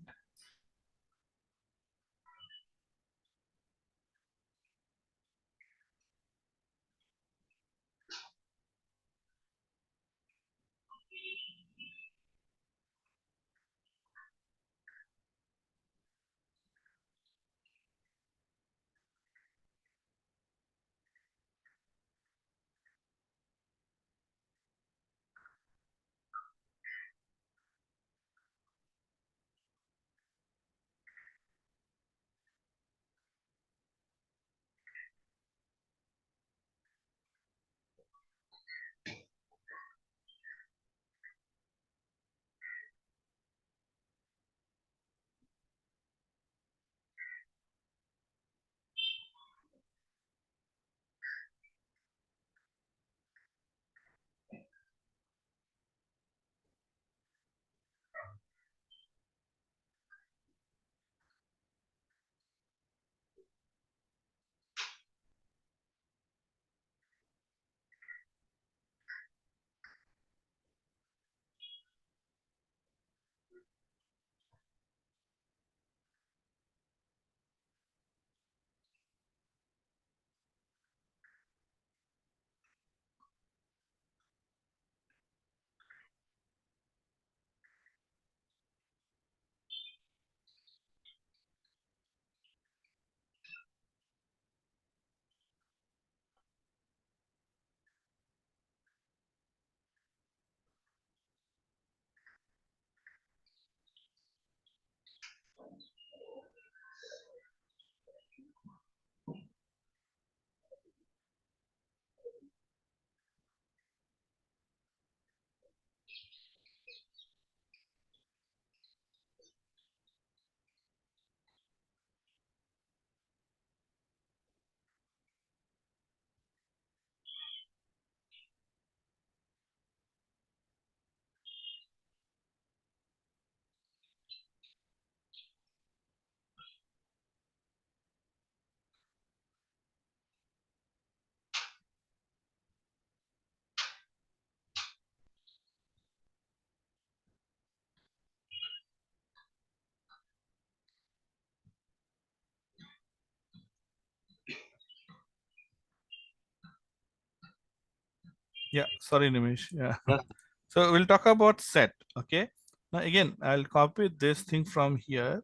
Yeah, sorry, Nimish. Yeah. Yes. So we'll talk about set. Okay. Now again, I'll copy this thing from here.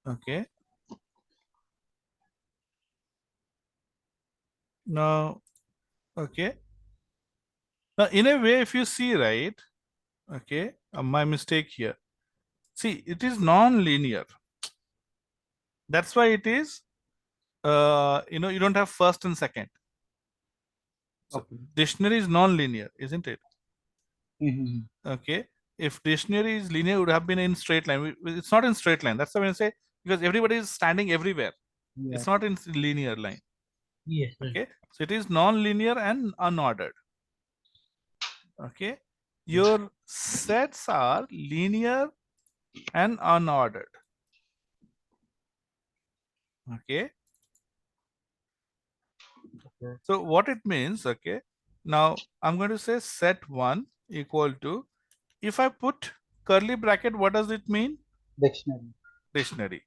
Okay. Now, okay. Now, in a way, if you see, right, okay, my mistake here. See, it is non-linear. That's why it is, you don't have first and second. So Okay. dictionary is non-linear, isn't it? Mm-hmm. Okay. If dictionary is linear, it would have been in straight line. It's not in straight line. That's why I say because everybody is standing everywhere. Yeah. It's not in linear line. Yes, sir. Okay. So it is non-linear and unordered. Okay. Your sets are linear and unordered. Okay. Okay. So what it means, okay. Now I'm going to say set 1 equal to, if I put curly bracket, what does it mean? Dictionary. Dictionary.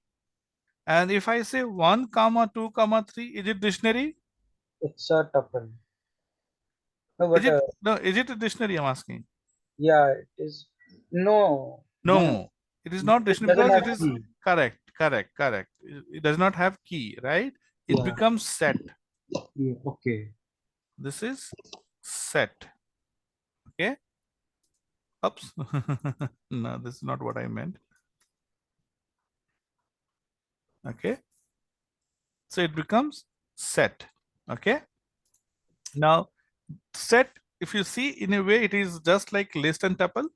And if I say 1 comma 2 comma 3, is it dictionary? It's a tuple. No, Is but it, no, is it a dictionary, I'm asking? yeah, it is. No, no, No, it is not because it dictionary, doesn't because have it is key. correct. It does not have key, right? It Yeah. becomes set. Yeah. Okay. This is set. Okay. Oops. No, this is not what I meant. Okay. So it becomes set. Okay. Now, set, if you see, in a way, it is just like list and tuple,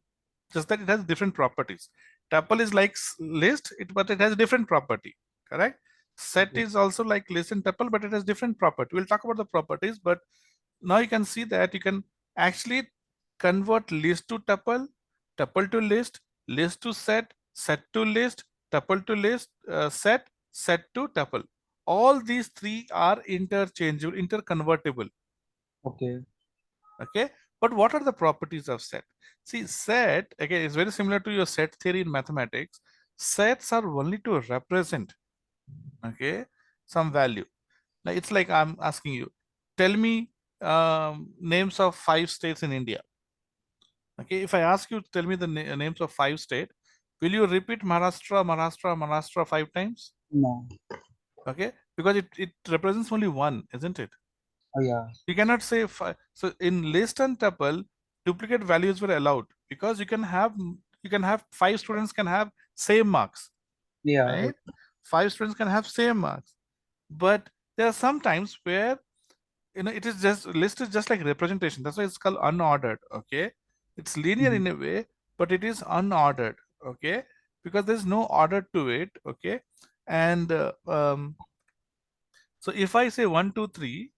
just that it has different properties. Tuple is like list, but it has different property. Correct. Set Okay. is also like list and tuple, but it has different property. We'll talk about the properties, but now you can see that you can actually convert list to tuple, tuple to list, list to set, set to list, tuple to list, set, set to tuple. All these three are interchangeable, interconvertible. Okay. Okay, but what are the properties of set? See, set again is very similar to your set theory in mathematics. Sets are only to represent, okay, some value. Now it's like I'm asking you, tell me names of 5 states in India. Okay, if I ask you to tell me the names of 5 states, will you repeat Maharashtra, Maharashtra, Maharashtra 5 times? No. Okay, because it represents only one, isn't it? Oh yeah. You cannot say five. So in list and tuple, duplicate values were allowed because you can have 5 students can have same marks, Yeah. right? 5 students can have same marks, but there are some times where it is just list is just like representation. That's why it's called unordered. Okay, it's linear Mhm. in a way, but it is unordered. Okay, because there's no order to it. Okay, and so if I say 1 2 3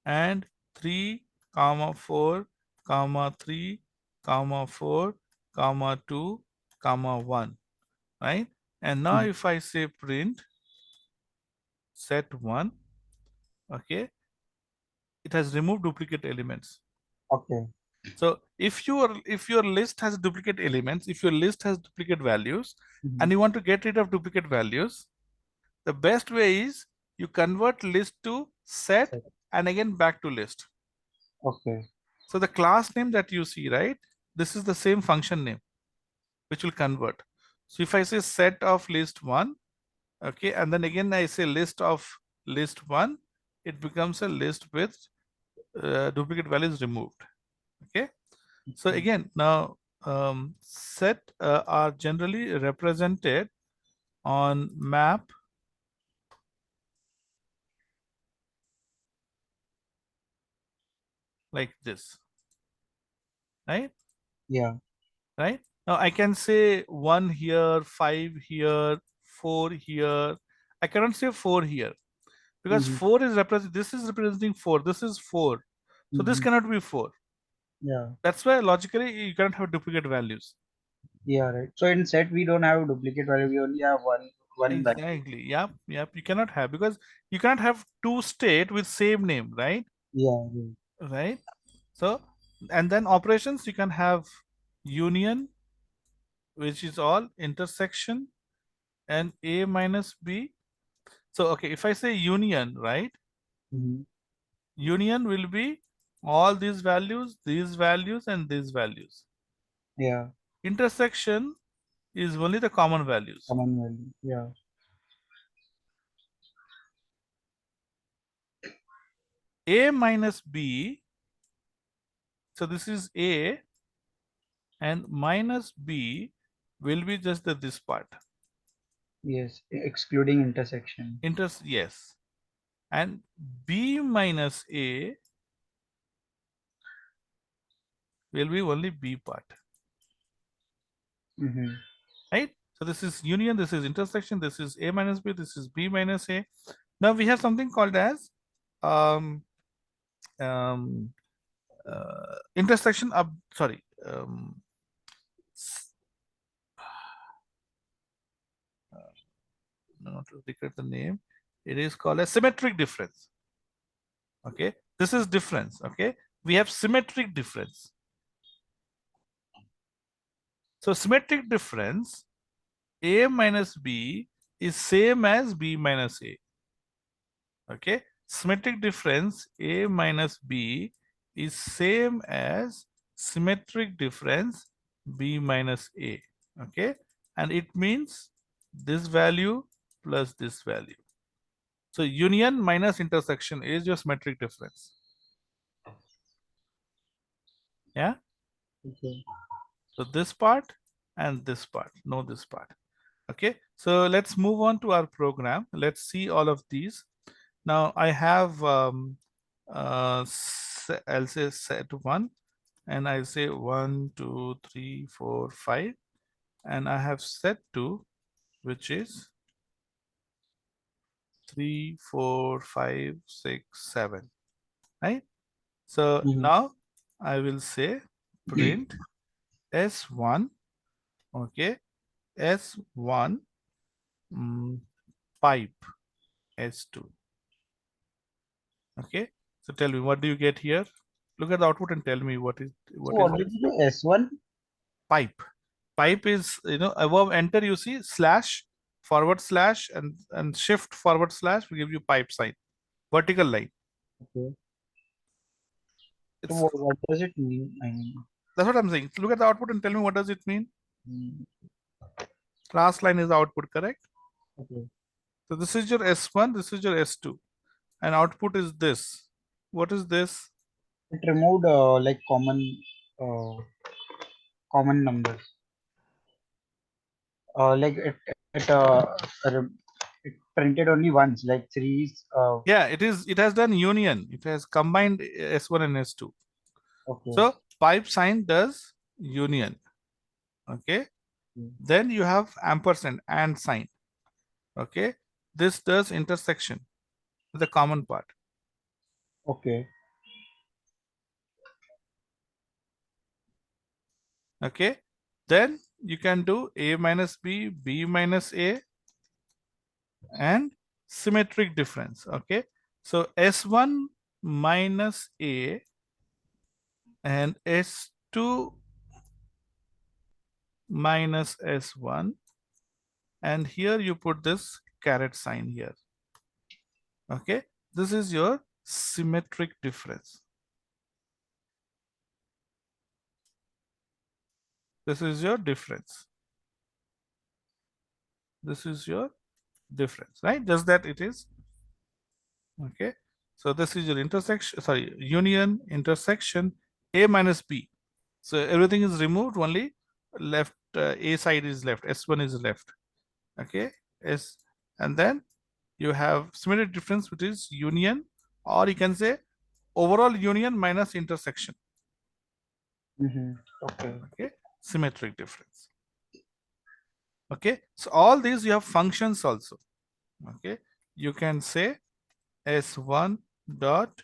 and 3 comma 4 comma 3 comma 4 comma 2 comma 1, right? And now Mhm. if I say print set 1, okay, it has removed duplicate elements. Okay. So if your list has duplicate elements, if your list has duplicate values, Mhm. and you want to get rid of duplicate values, the best way is you convert list to set Set. and again back to list. Okay. So the class name that you see, right? This is the same function name which will convert. So if I say set of list 1, okay, and then again I say list of list 1, it becomes a list with duplicate values removed. Okay. So Okay. again, now set are generally represented on map like this, right? Yeah. Right? Now I can say 1 here, 5 here, 4 here. I cannot say 4 here because Mhm. 4 is represent. This is representing 4. This is 4. So this Mhm. cannot be 4. Yeah. That's why logically you cannot have duplicate values. Yeah. Right. So in set we don't have duplicate value. We only have one value. Exactly. Yep. Yep. You cannot have, because you cannot have two state with same name, right? Yeah. Right. Right. So, and then operations, you can have union, which is all intersection, and A minus B. So, okay, if I say union, right? Mhm. Union will be all these values, and these values. Yeah. Intersection is only the common values. Common value. Yeah. A minus B, so this is A, and minus B will be just this part. Yes. Excluding intersection. Yes. And B minus A will be only B part, Mhm. right? So this is union, this is intersection, this is A minus B, this is B minus A. Now we have something called as um, intersection of, sorry, not to declare the name, it is called a symmetric difference. Okay, this is difference. Okay, we have symmetric difference. So symmetric difference, a minus b is same as b minus a. Okay, symmetric difference a minus b is same as symmetric difference b minus a. Okay, and it means this value plus this value. So union minus intersection is your symmetric difference. Yeah. Okay. So this part and this part, know this part. Okay, so let's move on to our program. Let's see all of these. Now I have, I'll say set one, and I say 1, 2, 3, 4, 5, and I have set two, which is 3, 4, 5, 6, 7, right? So Mhm. now I will say print S1, okay, S1 pipe S2. Okay, so tell me, what do you get here? Look at the output and tell me what is So what is what this did you do? S1? pipe. Pipe is, above enter you see slash, forward slash, and shift forward slash will give you pipe sign, vertical line. Okay. So It's, what does it mean? I mean, that's what I'm saying. Look at the output and tell me what does it mean. mm, Last line is the output, correct? okay. So this is your S1, this is your S2, and output is this. What is this? It removed like common numbers. Like it printed only once, like threes. Yeah, it has done union. It has combined S1 and S2. Okay. So pipe sign does union. Okay. Mm. Then you have ampersand and sign. Okay. This does intersection, the common part. Okay. Okay. Then you can do a minus b, b minus a, and symmetric difference. Okay. So S1 minus a and S2 minus S1, and here you put this caret sign here. Okay, this is your symmetric difference. This is your difference. This is your difference, right? Just that it is. Okay, so this is your intersection, sorry, union, intersection, a minus b. So everything is removed, only left, a side is left, S1 is left. Okay, S, and then you have symmetric difference, which is union, or you can say overall union minus intersection. Mm-hmm. Okay. Okay, symmetric difference. Okay, so all these you have functions also. Okay, you can say S1 dot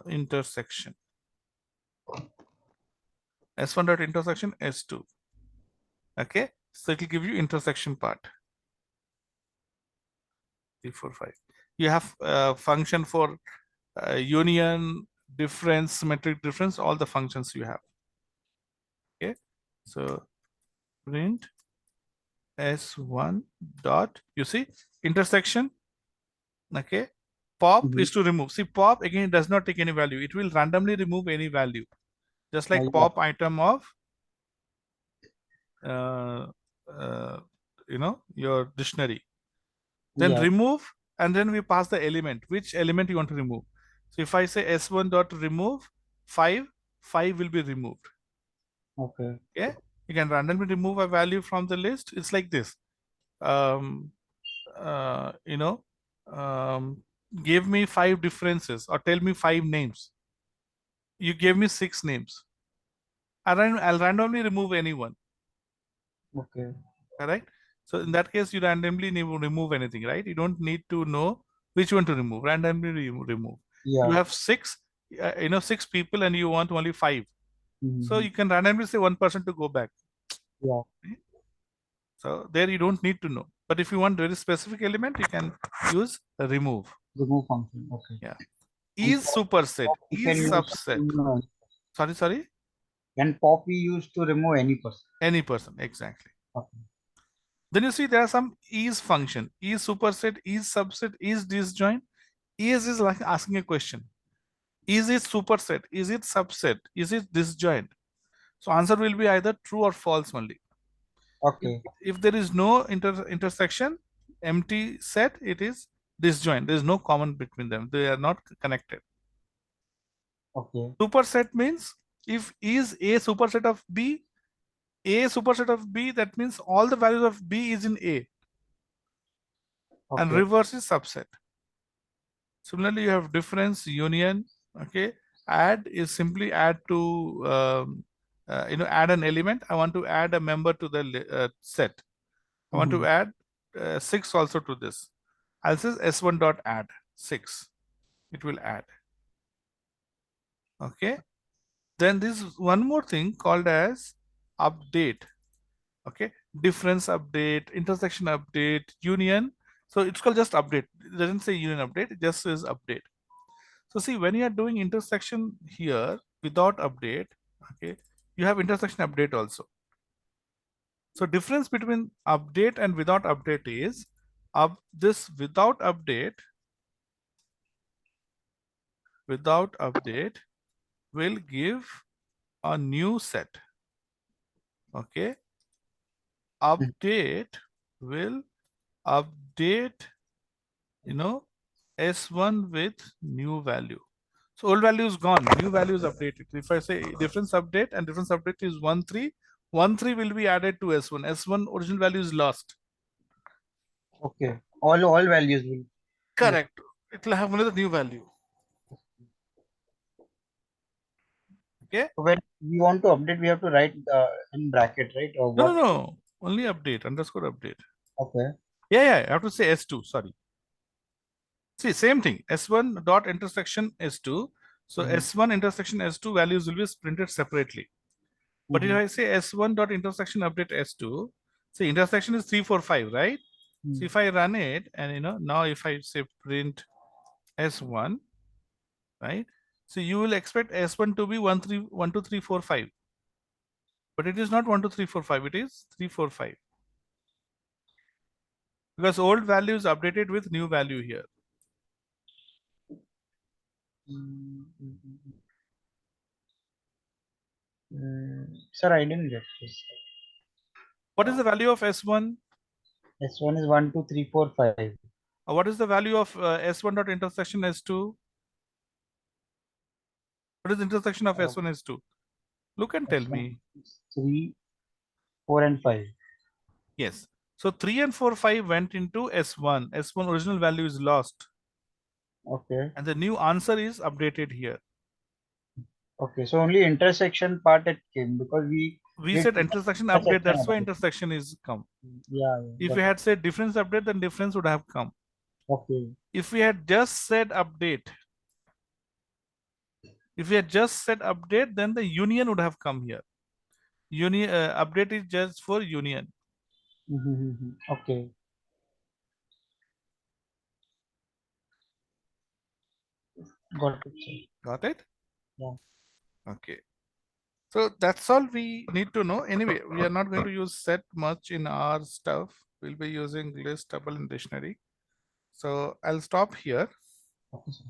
intersection, S1 dot intersection S2. Okay, so it will give you intersection part. 3, 4, 5. You have function for union, difference, symmetric difference, all the functions you have. Okay, so print S1 dot, you see, intersection. Okay, pop Mm-hmm. is to remove. See, pop again does not take any value. It will randomly remove any value, just like Yeah. pop item of uh, uh, your dictionary. Then Yeah. remove, and then we pass the element. Which element you want to remove? So if I say S1 dot remove 5, 5 will be removed. Okay. Okay, you can randomly remove a value from the list. It's like this. Um, uh, you know, um, give me 5 differences or tell me 5 names. You gave me 6 names. I'll randomly remove anyone. Okay. Correct? So in that case, you randomly remove anything, right? You don't need to know which one to remove. Randomly remove. You Yeah. have six, six people, and you want only five. So Mm-hmm. you can randomly say one person to go back. Yeah. Right? So there you don't need to know. But if you want very specific element, you can use remove. Remove function. Okay. Yeah. And Is superset, pop we is can use to subset. remove any, Sorry, and pop we use to remove any person. any person, exactly. Okay. Then you see there are some is function, is superset, is subset, is disjoint. Is like asking a question. Is it superset? Is it subset? Is it disjoint? So answer will be either true or false only. If, Okay. if there is no intersection, empty set, it is disjoint. There is no common between them. They are not connected. Okay. Superset means if is a superset of B, A superset of B, that means all the values of B is in A, and Okay. reverse is subset. Similarly, you have difference, union. Okay, add is simply add to add an element. I want to add a member to the set. I want Mm-hmm. to add 6 also to this. I'll say s1 dot add 6. It will add. Okay. Then this is one more thing called as update. Okay. Difference update, intersection update, union. So it's called just update. It doesn't say union update. It just says update. So see, when you are doing intersection here without update, okay, you have intersection update also. So difference between update and without update is this without update will give a new set. Okay, update will update s1 with new value. So old value is gone, new value is updated. If I say difference update and difference update is 1 3, 1 3 will be added to s1. S1 original value is lost. Okay. All values will be. Correct. It will have another new value. Okay. So when we want to update, we have to write in bracket, right? Or No, no, what? no. Only update, underscore update. Okay. Yeah. I have to say S2. Sorry. See, same thing. S1 dot intersection S2. So Mm-hmm. S1 intersection S2 values will be printed separately. But if Mm-hmm. I say S1 dot intersection update S2, see intersection is 3 4 5, right? So if I run it and now if I say print S1, right? So you will expect S1 to be 1 3 1 2 3 4 5. But it is not 1 2 3 4 5, it is 3 4 5. Because old value is updated with new value here. Mm-hmm. Sir, I didn't get this. What is the value of S1? S1 is 1, 2, 3, 4, 5. What is the value of S1 dot intersection S2? What is the intersection of Uh, S1 S2? Look and tell S1 me. is 3, 4, and 5. Yes. So 3 and 4 5 went into S1. S1 original value is lost, Okay. and the new answer is updated here. Okay. So only intersection part it came because we We did said intersection update. intersection That's why update. intersection is come. Yeah, yeah, If we got it. had said difference update, then difference would have come. Okay. If we had just said update, then the union would have come here. Union update is just for union. Mm-hmm. Okay. Got it, sir. Got it? Yeah. Okay. So that's all we need to know. Anyway, we are not going to use set much in our stuff. We'll be using list, tuple, and dictionary. So I'll stop here. Okay, sir.